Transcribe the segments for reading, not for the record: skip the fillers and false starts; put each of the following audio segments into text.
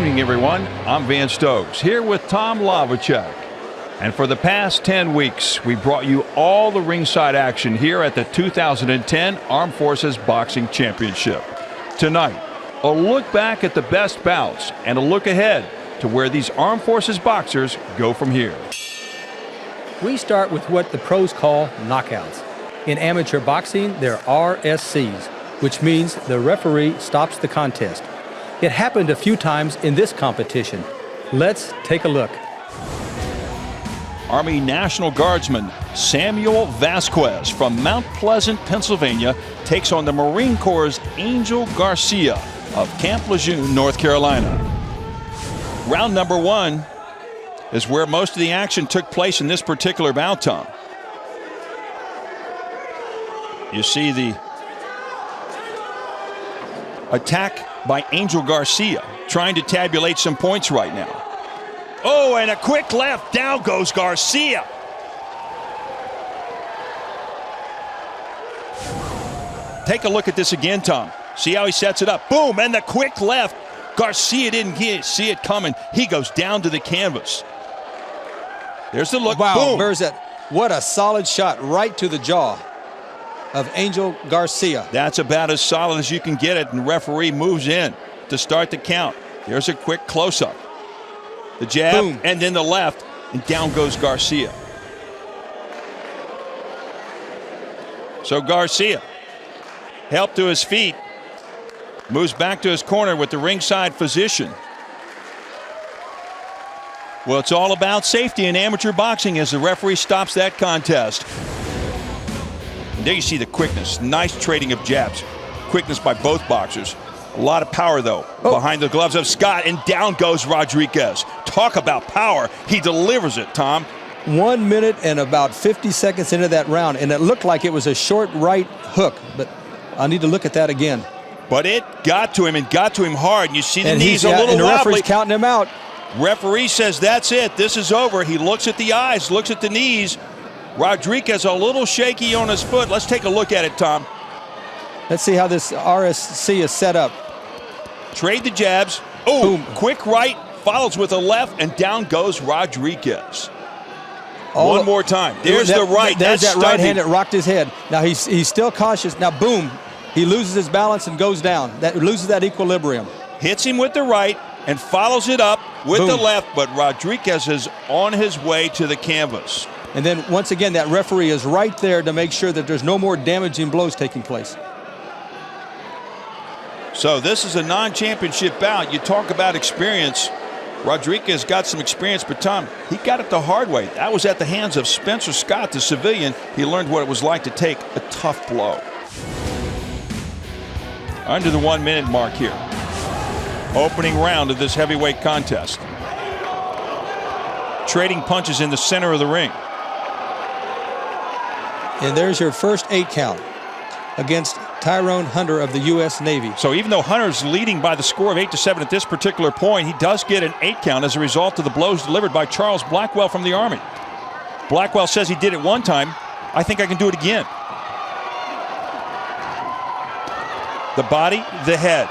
evening, everyone. I'm Van Stokes, here with Tom Lavacek. And for the past 10 weeks, we brought you all the ringside action here at the 2010 Armed Forces Boxing Championship. Tonight, a look back at the best bouts and a look ahead to where these Armed Forces boxers go from here. We start with what the pros call knockouts. In amateur boxing, there are RSCs, which means the referee stops the contest. It happened a few times in this competition. Let's take a look. Army National Guardsman Samuel Vasquez from Mount Pleasant, Pennsylvania, takes on the Marine Corps' Angel Garcia of Camp Lejeune, North Carolina. Round number one is where most of the action took place in this particular bout, Tom. You see the attack by Angel Garcia, trying to tabulate some points right now. Oh, and a quick left. Down goes Garcia. Take a look at this again, Tom. See how he sets it up. Boom, and the quick left. Garcia didn't see it coming. He goes down to the canvas. There's the look. Wow, Boom. Verzet, what a solid shot right to the jaw of Angel Garcia. That's about as solid as you can get it, and the referee moves in to start the count. There's a quick close-up. The jab, boom, and then the left, and down goes Garcia. So Garcia, helped to his feet, moves back to his corner with the ringside physician. Well, it's all about safety in amateur boxing as the referee stops that contest. And there you see the quickness, nice trading of jabs. Quickness by both boxers. A lot of power, though, behind the gloves of Scott, and down goes Rodriguez. Talk about power. He delivers it, Tom. 1 minute and about 50 seconds into that round, and it looked like it was a short right hook, but I need to look at that again. But it got to him, and got to him hard. And you see the knees a little and the wobbly. referee's counting him out. Referee says that's it. This is over. He looks at the eyes, looks at the knees. Rodriguez a little shaky on his foot. Let's take a look at it, Tom. Let's see how this RSC is set up. Trade the jabs. Oh, quick right, follows with a left, and down goes Rodriguez. One more time. There's the right. There's that right hand that rocked his head. Now he's still cautious. Now, boom, he loses his balance and goes down. That loses that equilibrium. Hits him with the right and follows it up with the left, but Rodriguez is on his way to the canvas. And then once again, that referee is right there to make sure that there's no more damaging blows taking place. So this is a non-championship bout. You talk about experience. Rodriguez got some experience, but Tom, he got it the hard way. That was at the hands of Spencer Scott, the civilian. He learned what it was like to take a tough blow. Under the 1 minute mark here. Opening round of this heavyweight contest. Trading punches in the center of the ring. And there's your first 8 count against Tyrone Hunter of the U.S. Navy. So even though Hunter's leading by the score of 8-7 at this particular point, he does get an 8 count as a result of the blows delivered by Charles Blackwell from the Army. Blackwell says he did it one time. I think I can do it again. The body, the head,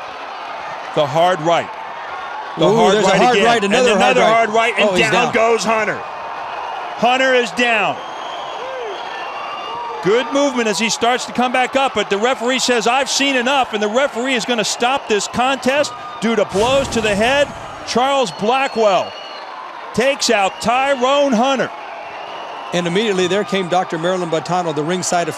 the hard right. The hard right hard again. Right, another hard right, and down goes Hunter. Hunter is down. Good movement as he starts to come back up, but the referee says, I've seen enough, and the referee is going to stop this contest due to blows to the head. Charles Blackwell takes out Tyrone Hunter. And immediately there came Dr. Marilyn Boitano, the ringside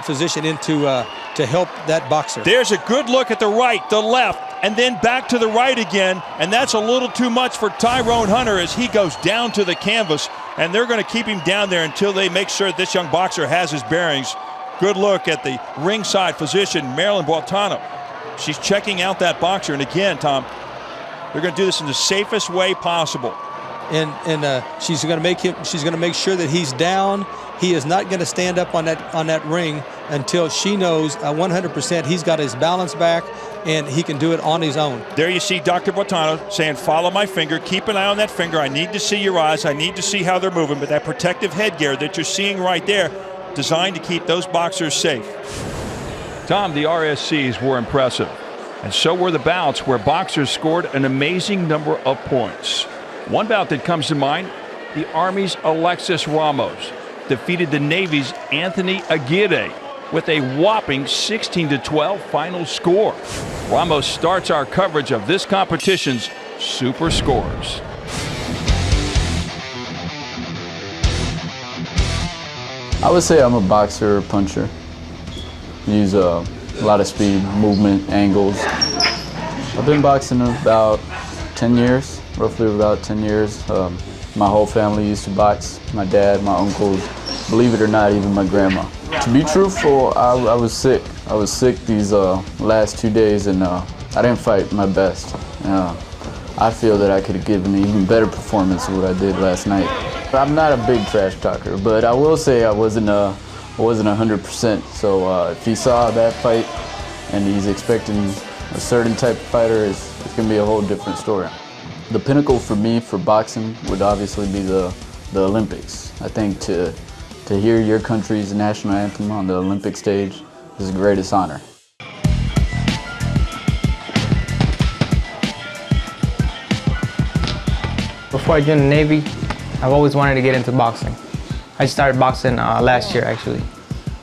physician, in to help that boxer. There's a good look at the right, the left, and then back to the right again, and that's a little too much for Tyrone Hunter as he goes down to the canvas, and they're going to keep him down there until they make sure this young boxer has his bearings. Good look at the ringside physician, Marilyn Boitano. She's checking out that boxer, and again, Tom, they're going to do this in the safest way possible. And she's going to make sure that he's down. He is not going to stand up on that ring until she knows 100% he's got his balance back and he can do it on his own. There you see Dr. Boitano saying, follow my finger, keep an eye on that finger. I need to see your eyes. I need to see how they're moving. But that protective headgear that you're seeing right there, designed to keep those boxers safe. Tom, the RSCs were impressive. And so were the bouts where boxers scored an amazing number of points. One bout that comes to mind, the Army's Alexis Ramos defeated the Navy's Anthony Aguirre with a whopping 16-12 final score. Ramos starts our coverage of this competition's super scores. I would say I'm a boxer or puncher. Use a lot of speed, movement, angles. I've been boxing about 10 years, roughly about 10 years. My whole family used to box. My dad, my uncles, believe it or not, even my grandma. To be truthful, I was sick. I was sick these last 2 days, and I didn't fight my best. I feel that I could have given an even better performance than what I did last night. I'm not a big trash talker, but I will say I wasn't 100%. So if he saw that fight and he's expecting a certain type of fighter, it's going to be a whole different story. The pinnacle for me for boxing would obviously be the Olympics. I think to hear your country's national anthem on the Olympic stage is the greatest honor. Before I joined the Navy, I've always wanted to get into boxing. I started boxing last year, actually.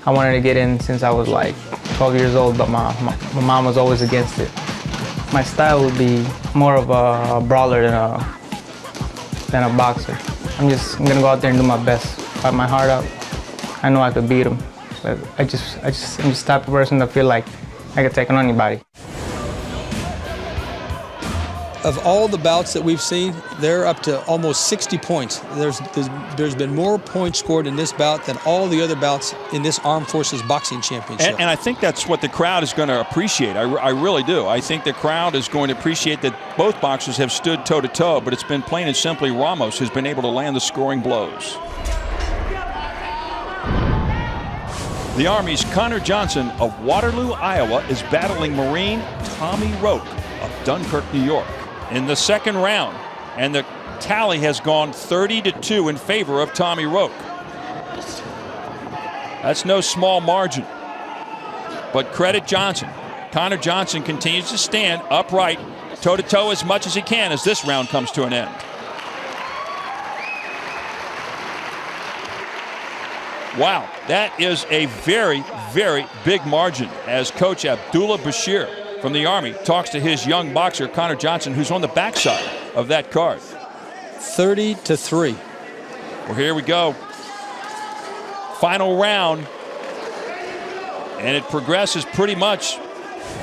I wanted to get in since I was like 12 years old, but my mom was always against it. My style would be more of a brawler than a boxer. I'm gonna go out there and do my best, fight my heart out. I know I could beat him, but I'm just the type of person that feel like I could take on anybody. Of all the bouts that we've seen, they're up to almost 60 points. There's been more points scored in this bout than all the other bouts in this Armed Forces Boxing Championship. And I think that's what the crowd is going to appreciate. I really do. I think the crowd is going to appreciate that both boxers have stood toe-to-toe, but it's been plain and simply Ramos who's been able to land the scoring blows. The Army's Connor Johnson of Waterloo, Iowa, is battling Marine Tommy Roque of Dunkirk, New York, in the second round, and the tally has gone 30-2 in favor of Tommy Roque. That's no small margin, but credit Johnson. Connor Johnson continues to stand upright, toe-to-toe as much as he can as this round comes to an end. Wow, that is a very, very big margin as Coach Abdullah Bashir from the Army talks to his young boxer, Connor Johnson, who's on the backside of that card. 30-3. Well, here we go. Final round. And it progresses pretty much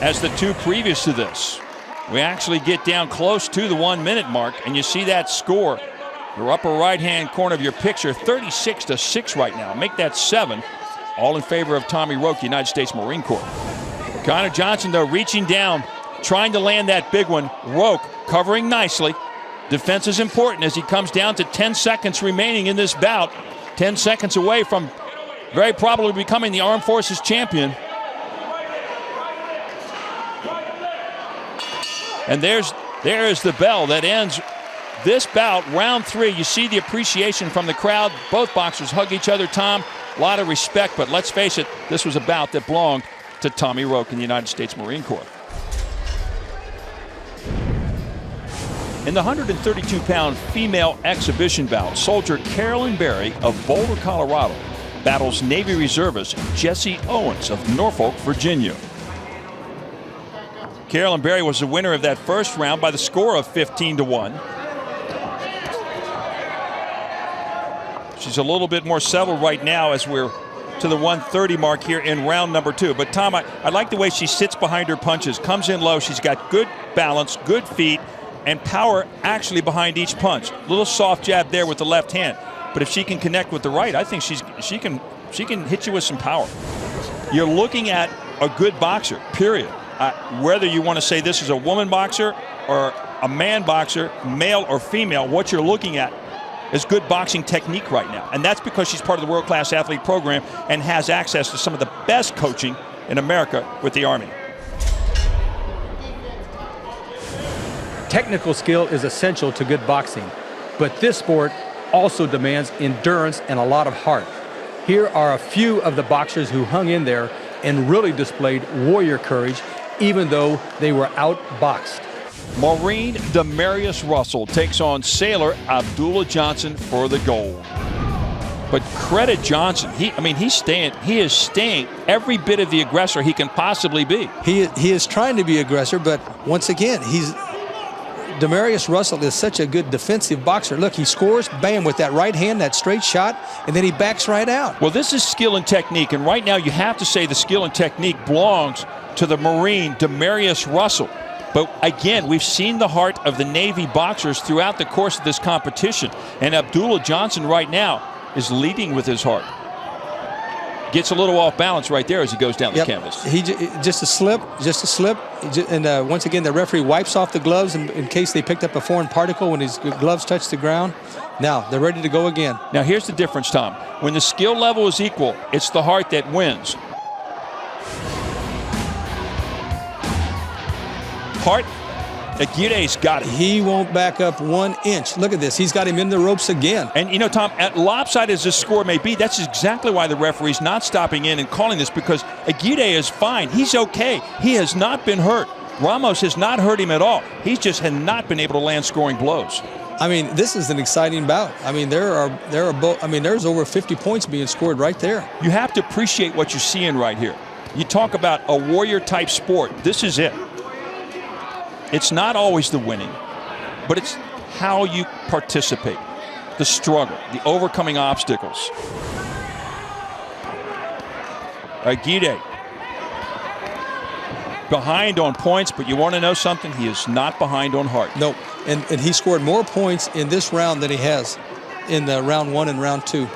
as the two previous to this. We actually get down close to the 1 minute mark, and you see that score. Your upper right-hand corner of your picture, 36-6 right now. Make that 7, all in favor of Tommy Roque, United States Marine Corps. Connor Johnson, though, reaching down, trying to land that big one. Roque covering nicely. Defense is important as he comes down to 10 seconds remaining in this bout. 10 seconds away from very probably becoming the Armed Forces champion. And there is the bell that ends this bout, round 3. You see the appreciation from the crowd. Both boxers hug each other, Tom. A lot of respect, but let's face it, this was a bout that belonged to Tommy Roque in the United States Marine Corps. In the 132-pound female exhibition bout, soldier Carolyn Berry of Boulder, Colorado, battles Navy reservist Jesse Owens of Norfolk, Virginia. Carolyn Berry was the winner of that first round by the score of 15-1. She's a little bit more settled right now as we're to the 130 mark here in round number 2. But Tom, I like the way she sits behind her punches, comes in low. She's got good balance, good feet, and power actually behind each punch. Little soft jab there with the left hand. But if she can connect with the right, I think she can hit you with some power. You're looking at a good boxer, period. Whether you want to say this is a woman boxer or a man boxer, male or female, what you're looking at is good boxing technique right now. And that's because she's part of the world-class athlete program and has access to some of the best coaching in America with the Army. Technical skill is essential to good boxing, but this sport also demands endurance and a lot of heart. Here are a few of the boxers who hung in there and really displayed warrior courage even though they were outboxed. Maureen Demarius Russell takes on sailor Abdullah Johnson for the gold. But credit Johnson. He is staying every bit of the aggressor he can possibly be. He is trying to be aggressor, but once again, Demarius Russell is such a good defensive boxer. Look, he scores, bam, with that right hand, that straight shot, and then he backs right out. Well, this is skill and technique, and right now you have to say the skill and technique belongs to the Marine Demarius Russell. But again, we've seen the heart of the Navy boxers throughout the course of this competition, and Abdullah Johnson right now is leading with his heart. Gets a little off balance right there as he goes down the canvas. He just a slip, and once again the referee wipes off the gloves in case they picked up a foreign particle when his gloves touched the ground. Now they're ready to go again. Now here's the difference, Tom. When the skill level is equal, it's the heart that wins. Heart, Aguirre's got it. He won't back up 1 inch. Look at this. He's got him in the ropes again. And, you know, Tom, at lopsided as this score may be, that's exactly why the referee's not stopping in and calling this, because Aguirre is fine. He's okay. He has not been hurt. Ramos has not hurt him at all. He's just had not been able to land scoring blows. I mean, this is an exciting bout. I mean, there's over 50 points being scored right there. You have to appreciate what you're seeing right here. You talk about a warrior-type sport. This is it. It's not always the winning, but it's how you participate, the struggle, the overcoming obstacles. Aguirre behind on points, but you want to know something? He is not behind on heart. Nope, and he scored more points in this round than he has in round 1 and round 2.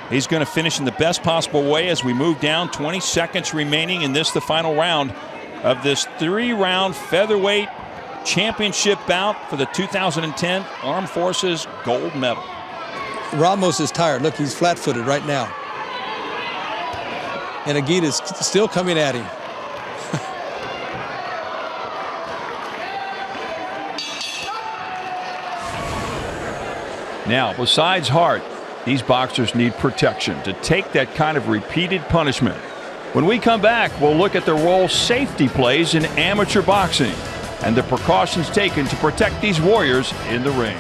He's going to finish in the best possible way as we move down. 20 seconds remaining in this, the final round of this 3-round featherweight championship bout for the 2010 Armed Forces gold medal. Ramos is tired. Look, he's flat-footed right now. And Aguirre is still coming at him. Now, besides heart, these boxers need protection to take that kind of repeated punishment. When we come back, we'll look at the role safety plays in amateur boxing and the precautions taken to protect these warriors in the ring.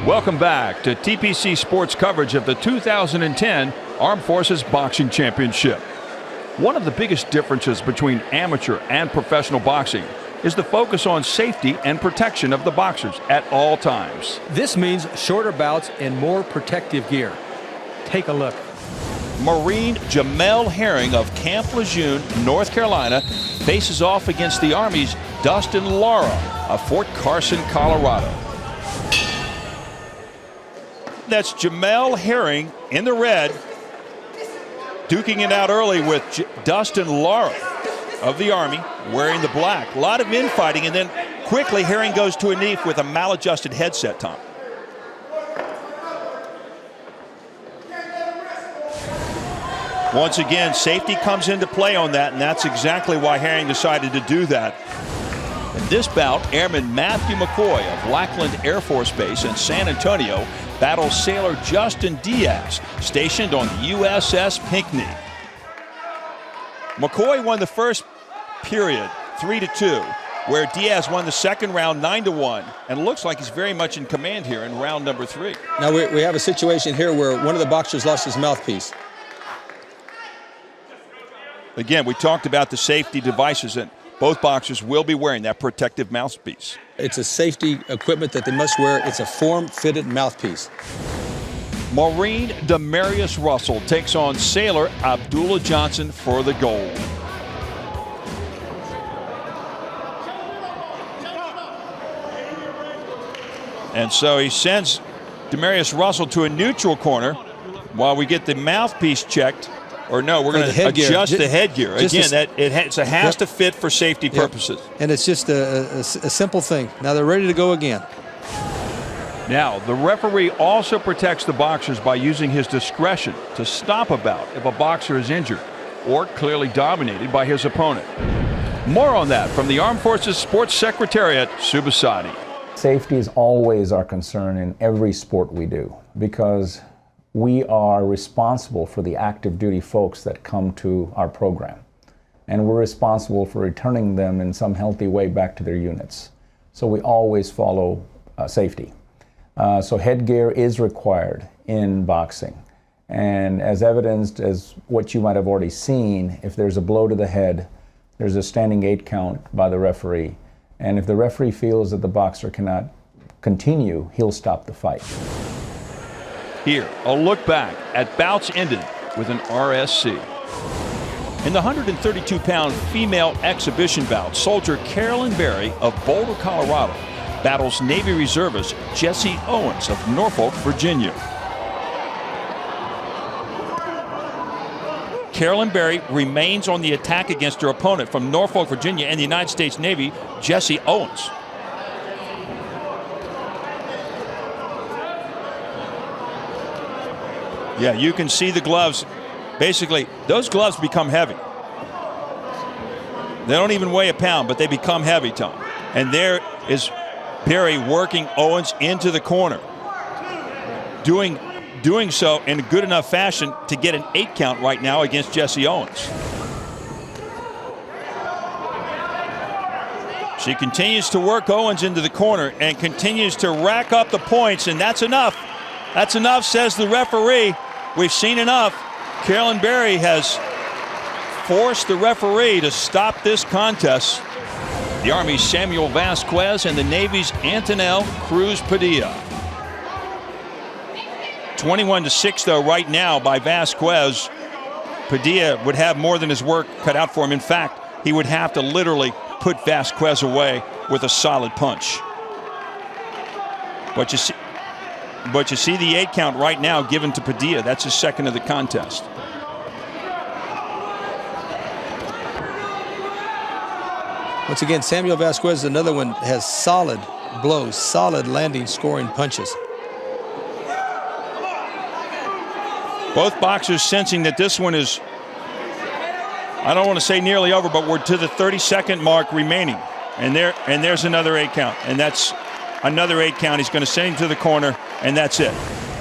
Welcome back to TPC Sports coverage of the 2010 Armed Forces Boxing Championship. One of the biggest differences between amateur and professional boxing is the focus on safety and protection of the boxers at all times. This means shorter bouts and more protective gear. Take a look. Marine Jamel Herring of Camp Lejeune, North Carolina, faces off against the Army's Dustin Lara of Fort Carson, Colorado. That's Jamel Herring in the red, duking it out early with Dustin Lara of the Army wearing the black. A lot of infighting, and then quickly Herring goes to a knee with a maladjusted headset, Tom. Once again, safety comes into play on that, and that's exactly why Herring decided to do that. In this bout, Airman Matthew McCoy of Lackland Air Force Base in San Antonio battles sailor Justin Diaz, stationed on the USS Pinckney. McCoy won the first period 3-2, where Diaz won the second round 9-1, and looks like he's very much in command here in round number 3. Now we have a situation here where one of the boxers lost his mouthpiece. Again, we talked about the safety devices, and both boxers will be wearing that protective mouthpiece. It's a safety equipment that they must wear. It's a form-fitted mouthpiece. Marine Demarius Russell takes on sailor Abdullah Johnson for the gold. And so he sends Demarius Russell to a neutral corner while we get the mouthpiece checked. Or no, we're going to adjust the headgear. Again, it has to fit for safety purposes. And it's just a simple thing. Now they're ready to go again. Now, the referee also protects the boxers by using his discretion to stop a bout if a boxer is injured or clearly dominated by his opponent. More on that from the Armed Forces Sports Secretariat, Subasadi. Safety is always our concern in every sport we do, because we are responsible for the active duty folks that come to our program. And we're responsible for returning them in some healthy way back to their units. So we always follow safety. So headgear is required in boxing. And as evidenced as what you might have already seen, if there's a blow to the head, there's a standing 8 count by the referee. And if the referee feels that the boxer cannot continue, he'll stop the fight. Here, a look back at bouts ended with an RSC. In the 132-pound female exhibition bout, soldier Carolyn Berry of Boulder, Colorado, battles Navy reservist Jesse Owens of Norfolk, Virginia. Carolyn Berry remains on the attack against her opponent from Norfolk, Virginia, and the United States Navy, Jesse Owens. Yeah, you can see the gloves. Basically, those gloves become heavy. They don't even weigh a pound, but they become heavy, Tom. And there is Berry working Owens into the corner, doing so in a good enough fashion to get an 8 count right now against Jesse Owens. She continues to work Owens into the corner and continues to rack up the points, and that's enough. That's enough, says the referee. We've seen enough. Carolyn Berry has forced the referee to stop this contest. The Army's Samuel Vasquez and the Navy's Antonel Cruz Padilla. 21-6 though right now by Vasquez. Padilla would have more than his work cut out for him. In fact, he would have to literally put Vasquez away with a solid punch. But you see the 8 count right now given to Padilla. That's his second of the contest. Once again, Samuel Vasquez is another one, has solid blows, solid landing, scoring punches. Both boxers sensing that this one is, I don't want to say nearly over, but we're to the 30-second mark remaining. And there's another 8 count. And that's another 8 count. He's going to send him to the corner, and that's it.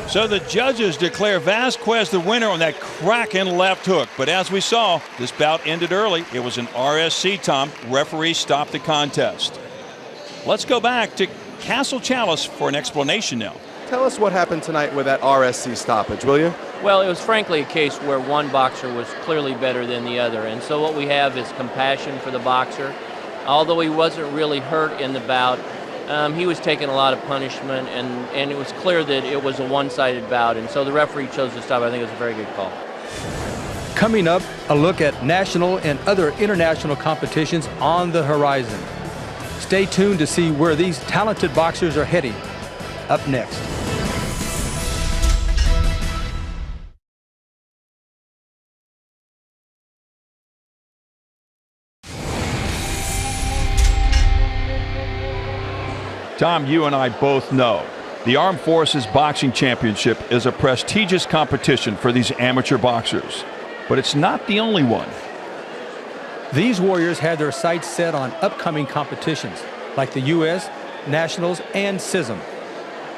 So the judges declare Vasquez the winner on that cracking left hook. But as we saw, this bout ended early. It was an RSC, Tom. Referee stopped the contest. Let's go back to Castle Chalice for an explanation now. Tell us what happened tonight with that RSC stoppage, will you? Well, it was frankly a case where one boxer was clearly better than the other. And so what we have is compassion for the boxer. Although he wasn't really hurt in the bout, he was taking a lot of punishment, and it was clear that it was a one-sided bout, and so the referee chose to stop. I think it was a very good call. Coming up, a look at national and other international competitions on the horizon. Stay tuned to see where these talented boxers are heading. Up next. Tom, you and I both know the Armed Forces Boxing Championship is a prestigious competition for these amateur boxers, but it's not the only one. These warriors had their sights set on upcoming competitions like the U.S., Nationals, and CISM.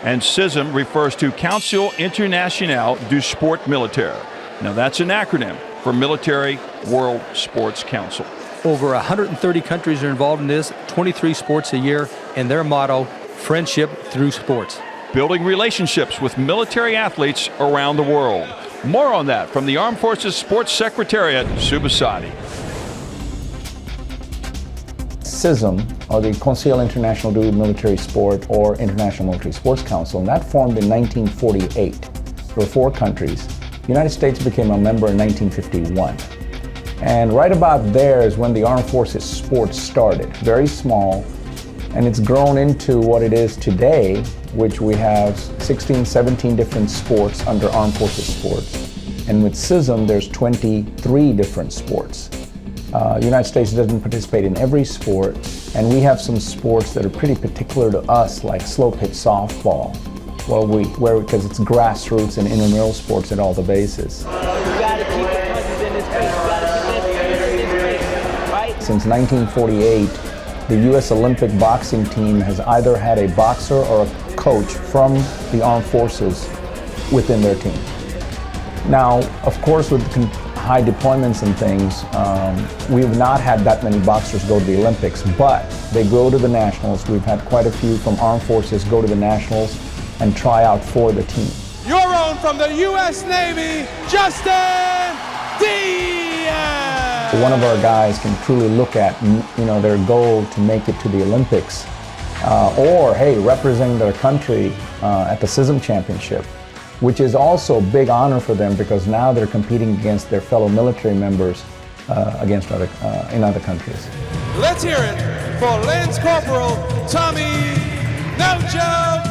And CISM refers to Council International du Sport Militaire. Now that's an acronym for Military World Sports Council. Over 130 countries are involved in this, 23 sports a year, and their motto, friendship through sports. Building relationships with military athletes around the world. More on that from the Armed Forces Sports Secretariat, Subasadi. CISM, or the Conseil International du Military Sport, or International Military Sports Council, and that formed in 1948. There were 4 countries. The United States became a member in 1951. And right about there is when the Armed Forces Sports started. Very small, and it's grown into what it is today, which we have 16, 17 different sports under Armed Forces Sports. And with CISM, there's 23 different sports. The United States doesn't participate in every sport, and we have some sports that are pretty particular to us, like slope hit softball, because it's grassroots and intramural sports at all the bases. You gotta keep the punches in this face. You gotta keep this in this face, right? Since 1948, the U.S. Olympic boxing team has either had a boxer or a coach from the armed forces within their team. Now, of course, with high deployments and things, we've not had that many boxers go to the Olympics, but they go to the nationals. We've had quite a few from armed forces go to the nationals and try out for the team. Your own from the U.S. Navy, Justin Diaz! One of our guys can truly look at, their goal to make it to the Olympics, or, hey, representing their country at the CISM Championship, which is also a big honor for them because now they're competing against their fellow military members in other countries. Let's hear it for Lance Corporal Tommy No Joke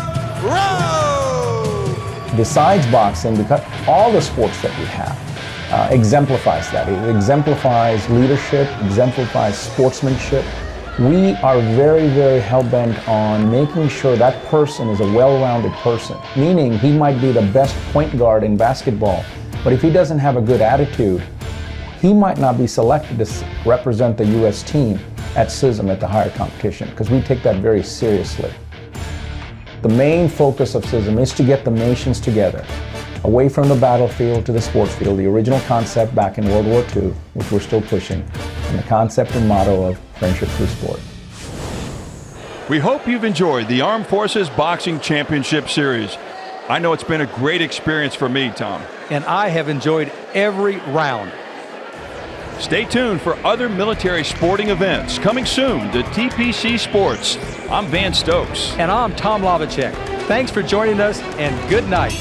Rowe! Besides boxing, because all the sports that we have exemplifies that. It exemplifies leadership, exemplifies sportsmanship. We are very, very hell-bent on making sure that person is a well-rounded person, meaning he might be the best point guard in basketball, but if he doesn't have a good attitude, he might not be selected to represent the U.S. team at CISM at the higher competition, because we take that very seriously. The main focus of CISM is to get the nations together, away from the battlefield to the sports field, the original concept back in World War II, which we're still pushing, and the concept and motto of friendship through sport. We hope you've enjoyed the Armed Forces Boxing Championship Series. I know it's been a great experience for me, Tom. And I have enjoyed every round. Stay tuned for other military sporting events coming soon to TPC Sports. I'm Van Stokes. And I'm Tom Lavacek. Thanks for joining us, and good night.